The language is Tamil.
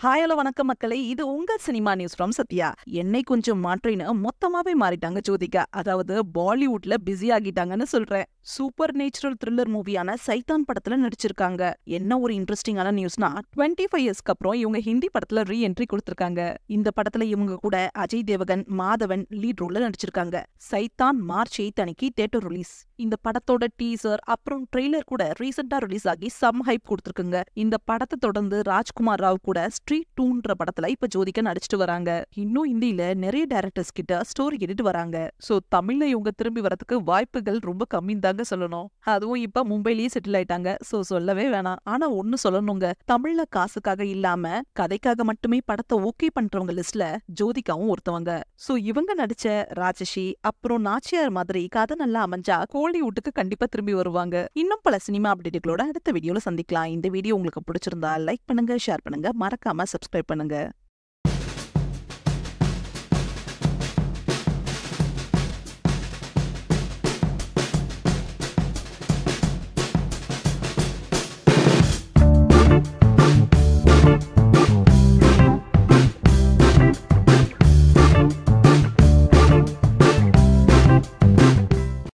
ஹாய் ஹலோ வணக்கம் மக்களே, இது உங்க சினிமா நியூஸ் ஃப்ரம் சத்யா. என்னை கொஞ்சம் மாற்றின்னு மொத்தமாவே மாறிட்டாங்க ஜோதிகா. அதாவது பாலிவுட்ல பிஸி ஆகிட்டாங்கன்னு சொல்றேன். சூப்பர் நேச்சுரல் த்ரில்லர் மூவியான சைத்தான் படத்துல நடிச்சிருக்காங்க. என்ன ஒரு இன்ட்ரெஸ்டிங்கான நியூஸ்னா 25 இயர்ஸ்க்கு அப்புறம் இவங்க ஹிந்தி படத்துல ரீ என்ட்ரி கொடுத்திருக்காங்க. இந்த படத்துல இவங்க கூட அஜய் தேவகன், மாதவன் லீட் ரோல்ல நடிச்சிருக்காங்க. சைத்தான் மார்ச் 8 அன்னைக்கு தியேட்டர் ரிலீஸ். இந்த படத்தோட டீசர் அப்புறம் ட்ரெய்லர் கூட ரீசெண்டா ரிலீஸ் ஆகி சம் ஹைப் கொடுத்திருக்குங்க. இந்த படத்தை தொடர்ந்து ராஜ்குமார் ராவ் கூட ஸ்ட்ரீட் 2ன்ற படத்துல இப்ப ஜோதிகா நடிச்சிட்டு வராங்க. இன்னும் ஹிந்தியில நிறைய டைரக்டர்ஸ் கிட்ட ஸ்டோரி கேட்டுட்டு வராங்க. சோ தமிழ்ல இவங்க திரும்பி வரதுக்கு வாய்ப்புகள் ரொம்ப கம்மி தாங்க சொல்லணும். அதுவும் இப்ப மும்பைலயே செட்டில் ஆயிட்டாங்க. சோ சொல்லவே வேணாம். ஆனா ஒண்ணு சொல்லணுங்க, தமிழ்ல காசுக்காக இல்லாம கதைக்காக மட்டுமே படத்தை ஓகே பண்றவங்க லிஸ்ட்ல ஜோதிகாவும் ஒருத்தவங்க. சோ இவங்க நடிச்ச ராட்சசி அப்புறம் நாச்சியார் மாதிரி கதை நல்லா அமைஞ்சா கோலிவுட்டுக்கு கண்டிப்பா திரும்பி வருவாங்க. இன்னும் பல சினிமா அப்டேட்டுகளோட அடுத்த வீடியோல சந்திக்கலாம். இந்த வீடியோ உங்களுக்கு பிடிச்சிருந்தா லைக் பண்ணுங்க, ஷேர் பண்ணுங்க, மறக்காம சப்ஸ்கிரைப் பண்ணுங்க.